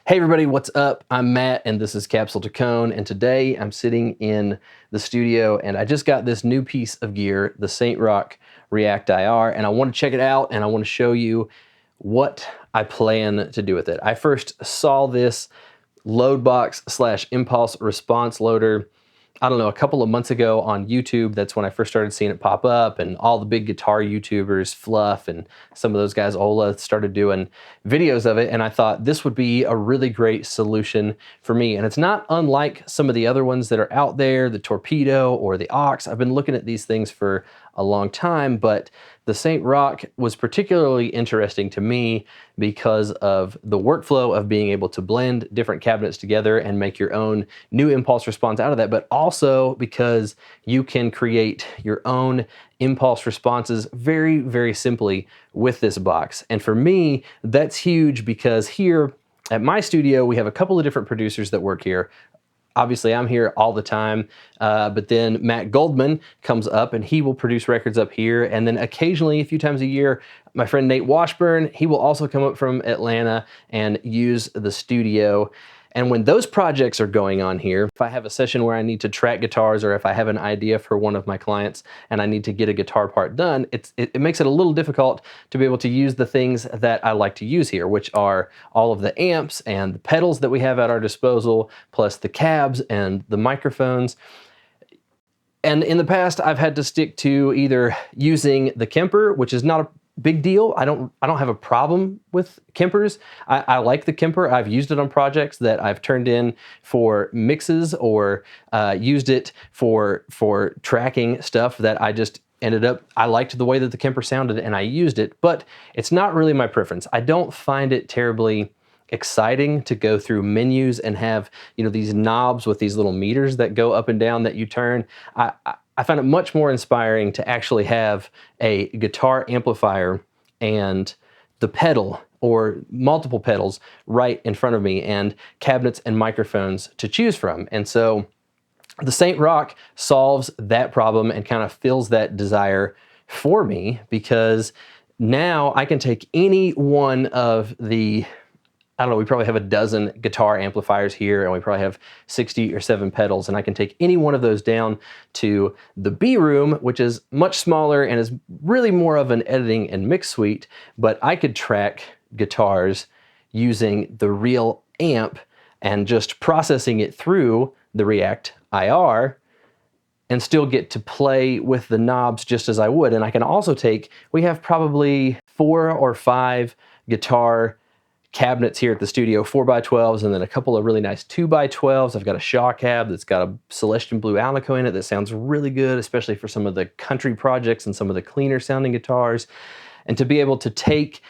Hey everybody, what's up? I'm Matt and this is Capsule to Cone, and today I'm sitting in the studio and I just got this new piece of gear, the Saint Rock React IR, and I want to check it out and I want to show you what I plan to do with it. I first saw this Loadbox slash impulse response loader, I don't know, a couple of months ago on YouTube. That's when I first started seeing it pop up, and all the big guitar YouTubers, Fluff and some of those guys, Ola, started doing videos of it, and I thought this would be a really great solution for me. And it's not unlike some of the other ones that are out there, the Torpedo or the Ox. I've been looking at these things for a long time, but the Saint Rock was particularly interesting to me because of the workflow of being able to blend different cabinets together and make your own new impulse response out of that, but also because you can create your own impulse responses very, very simply with this box. And for me, that's huge because here at my studio, we have a couple of different producers that work here. Obviously, I'm here all the time, but then Matt Goldman comes up and he will produce records up here. And then occasionally, a few times a year, my friend Nate Washburn, he will also come up from Atlanta and use the studio. And when those projects are going on here, if I have a session where I need to track guitars, or if I have an idea for one of my clients and I need to get a guitar part done, it makes it a little difficult to be able to use the things that I like to use here, which are all of the amps and the pedals that we have at our disposal, plus the cabs and the microphones. And in the past, I've had to stick to either using the Kemper, which is not a big deal. I don't have a problem with Kempers. I like the Kemper. I've used it on projects that I've turned in for mixes, or used it for tracking stuff that I just ended up, I liked the way that the Kemper sounded and I used it, but it's not really my preference. I don't find it terribly exciting to go through menus and have, you know, these knobs with these little meters that go up and down that you turn. I find it much more inspiring to actually have a guitar amplifier and the pedal or multiple pedals right in front of me, and cabinets and microphones to choose from. And so the Saint Rock solves that problem and kind of fills that desire for me, because now I can take any one of the, I don't know, we probably have a dozen guitar amplifiers here, and we probably have 60 or 7 pedals, and I can take any one of those down to the B room, which is much smaller and is really more of an editing and mix suite, but I could track guitars using the real amp and just processing it through the React IR and still get to play with the knobs just as I would. And I can also take, we have probably 4 or 5 guitar cabinets here at the studio, 4x12s, and then a couple of really nice 2x12s. I've got a Shaw cab that's got a Celestian Blue Alnico in it that sounds really good, especially for some of the country projects and some of the cleaner sounding guitars. And to be able to take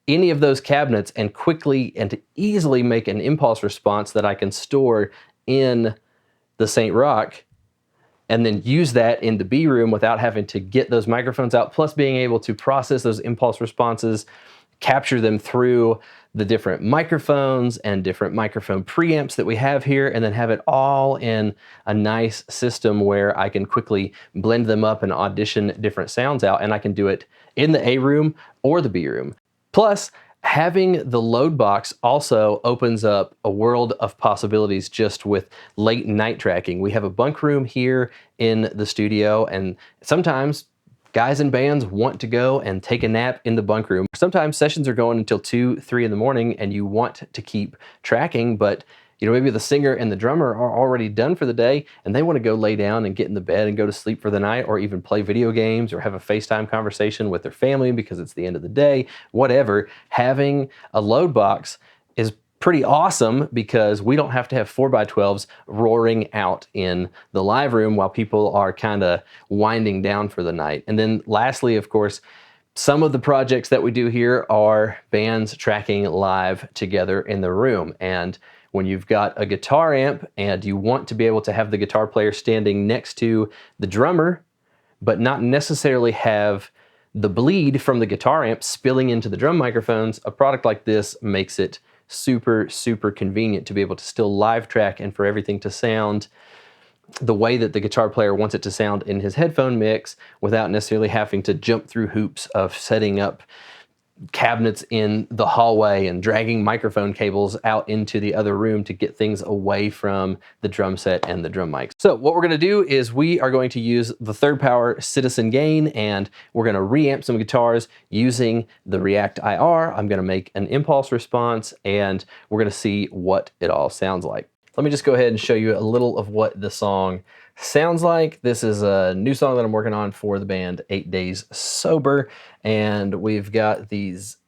any of those cabinets and quickly and to easily make an impulse response that I can store in the Saint Rock, and then use that in the B room without having to get those microphones out, plus being able to process those impulse responses, capture them through the different microphones and different microphone preamps that we have here, and then have it all in a nice system where I can quickly blend them up and audition different sounds out, and I can do it in the A room or the B room. Plus, having the Loadbox also opens up a world of possibilities just with late night tracking. We have a bunk room here in the studio, and sometimes guys in bands want to go and take a nap in the bunk room. Sometimes sessions are going until 2, 3 in the morning and you want to keep tracking, but you know, maybe the singer and the drummer are already done for the day and they want to go lay down and get in the bed and go to sleep for the night, or even play video games or have a FaceTime conversation with their family because it's the end of the day, whatever. Having a Loadbox is pretty awesome because we don't have to have 4x12s roaring out in the live room while people are kind of winding down for the night. And then lastly, of course, some of the projects that we do here are bands tracking live together in the room. And when you've got a guitar amp and you want to be able to have the guitar player standing next to the drummer, but not necessarily have the bleed from the guitar amp spilling into the drum microphones, a product like this makes it super, super convenient to be able to still live track and for everything to sound the way that the guitar player wants it to sound in his headphone mix without necessarily having to jump through hoops of setting up cabinets in the hallway and dragging microphone cables out into the other room to get things away from the drum set and the drum mics. So what we're gonna do is we are going to use the Third Power Citizen Gain, and we're gonna reamp some guitars using the React IR. I'm gonna make an impulse response, and we're gonna see what it all sounds like. Let me just go ahead and show you a little of what the song sounds like. This is a new song that I'm working on for the band 8 Days Sober, and we've got these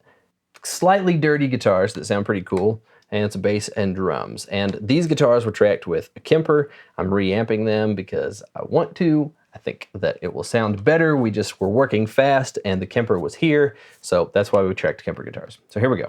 slightly dirty guitars that sound pretty cool, and it's a bass and drums. And these guitars were tracked with a Kemper. I'm reamping them because I want to. I think that it will sound better. We just were working fast and the Kemper was here, so that's why we tracked Kemper guitars. So here we go.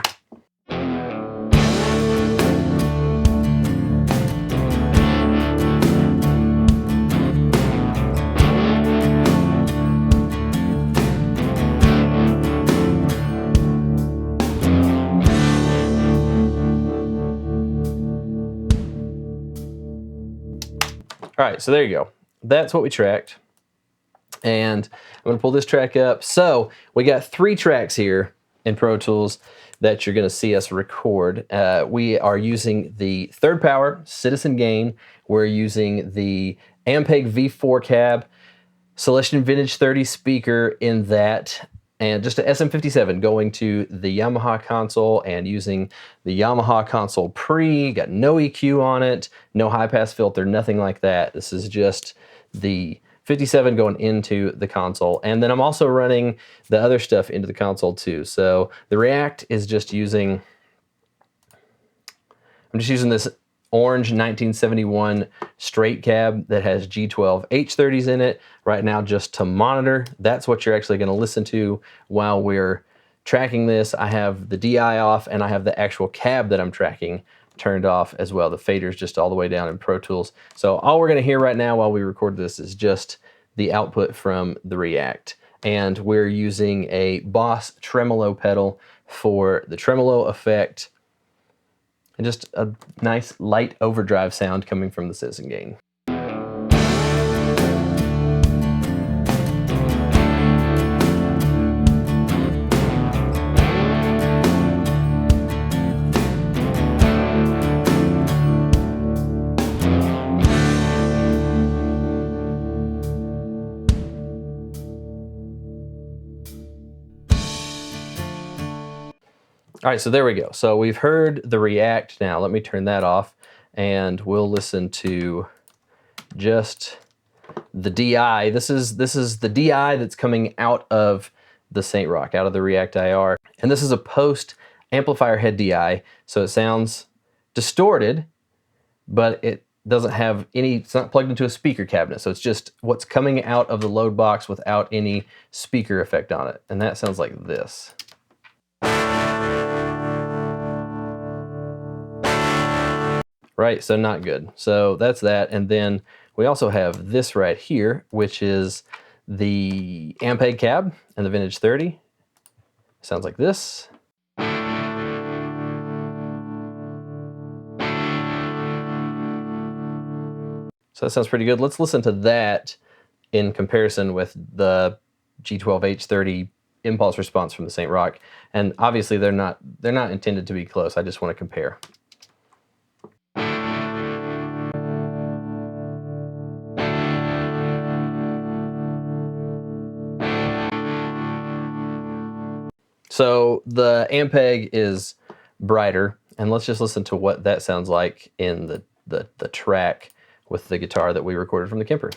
All right, so there you go. That's what we tracked. And I'm gonna pull this track up. So we got 3 tracks here in Pro Tools that you're gonna see us record. We are using the Third Power Citizen Gain. We're using the Ampeg V4 Cab, Celestion Vintage 30 speaker in that, and just a SM57 going to the Yamaha console and using the Yamaha console pre, got no EQ on it, no high pass filter, nothing like that. This is just the 57 going into the console. And then I'm also running the other stuff into the console too. So the React is just using, I'm just using this orange 1971 straight cab that has G12 H30s in it right now just to monitor. That's what you're actually going to listen to while we're tracking this. I have the DI off and I have the actual cab that I'm tracking turned off as well. The fader's just all the way down in Pro Tools. So all we're going to hear right now while we record this is just the output from the React. And we're using a Boss tremolo pedal for the tremolo effect, and just a nice light overdrive sound coming from the Citizen Gain. All right, so there we go. So we've heard the React now. Let me turn that off and we'll listen to just the DI. This is the DI that's coming out of the Saint Rock, out of the React IR. And this is a post amplifier head DI, so it sounds distorted, but it doesn't have any, it's not plugged into a speaker cabinet, so it's just what's coming out of the Loadbox without any speaker effect on it. And that sounds like this. Right, so not good. So that's that. And then we also have this right here, which is the Ampeg Cab and the Vintage 30. Sounds like this. So that sounds pretty good. Let's listen to that in comparison with the G12H30 impulse response from the Saint Rock. And obviously they're not intended to be close. I just want to compare. So the Ampeg is brighter, and let's just listen to what that sounds like in the track with the guitar that we recorded from the Kemper.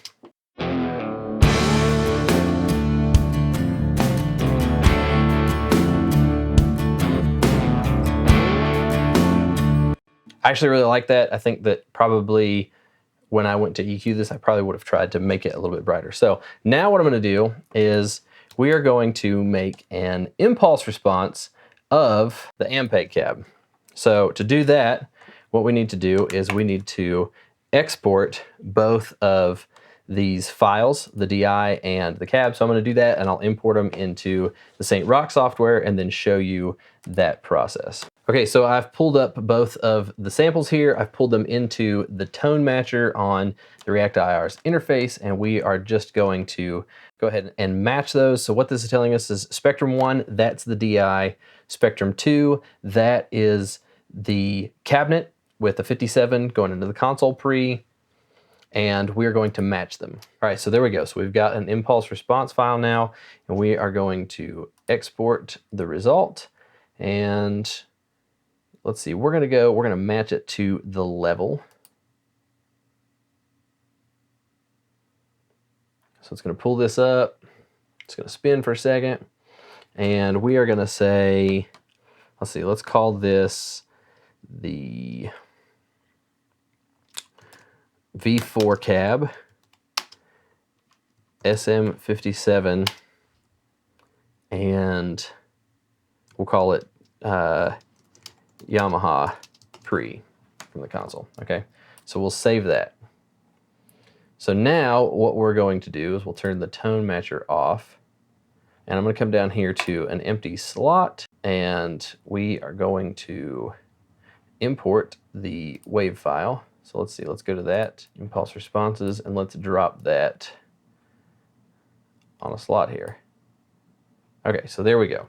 I actually really like that. I think that probably when I went to EQ this, I probably would have tried to make it a little bit brighter. So now what I'm going to do is we are going to make an impulse response of the Ampeg Cab. So to do that, what we need to do is we need to export both of these files, the DI and the cab. So I'm going to do that, and I'll import them into the Saint Rock software and then show you that process. Okay, so I've pulled up both of the samples here. I've pulled them into the tone matcher on the React IR's interface, and we are just going to go ahead and match those. So what this is telling us is Spectrum 1, that's the DI. Spectrum 2, that is the cabinet with the 57 going into the console pre, and we're going to match them. All right, so there we go. So we've got an impulse response file now, and we are going to export the result. And let's see, we're gonna match it to the level. So it's gonna pull this up. It's gonna spin for a second. And we are gonna say, let's see, let's call this the V4 cab, SM57, and we'll call it Yamaha pre from the console, okay? So we'll save that. So now what we're going to do is we'll turn the tone matcher off, and I'm gonna come down here to an empty slot, and we are going to import the wave file. So let's see, let's go to that, impulse responses, and let's drop that on a slot here. Okay, so there we go.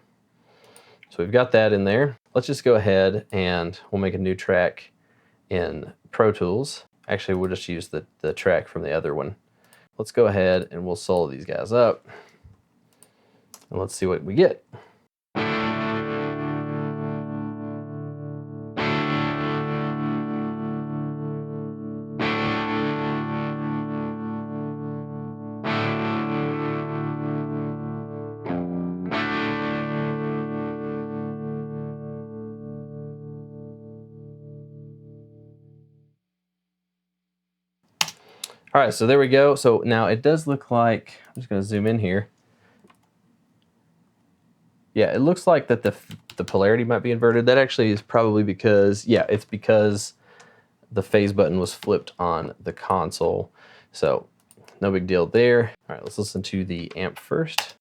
So we've got that in there. Let's just go ahead and we'll make a new track in Pro Tools. Actually, we'll just use the track from the other one. Let's go ahead and we'll solo these guys up. And let's see what we get. All right, so there we go. So now it does look like, I'm just gonna zoom in here. Yeah, it looks like that the polarity might be inverted. That actually is probably because, yeah, it's because the phase button was flipped on the console. So no big deal there. All right, let's listen to the amp first.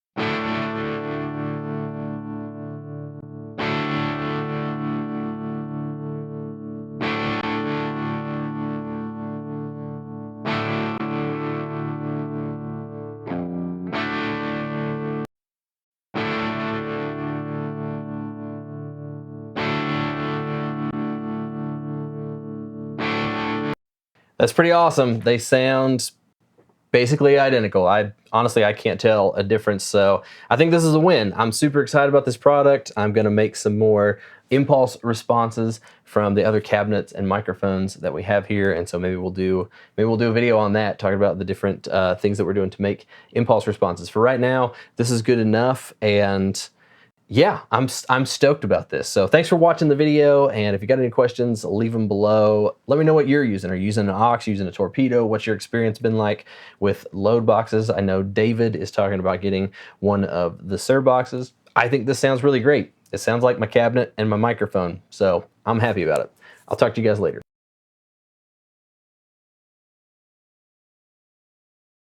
That's pretty awesome. They sound basically identical. Honestly, I can't tell a difference. So I think this is a win. I'm super excited about this product. I'm gonna make some more impulse responses from the other cabinets and microphones that we have here. And so maybe we'll do a video on that, talking about the different things that we're doing to make impulse responses. For right now, this is good enough. And yeah, I'm stoked about this. So thanks for watching the video, and if you got any questions, leave them below. Let me know what you're using. Are you using an aux, using a torpedo? What's your experience been like with load boxes? I know David is talking about getting one of the SIR boxes. I think this sounds really great. It sounds like my cabinet and my microphone, so I'm happy about it. I'll talk to you guys later.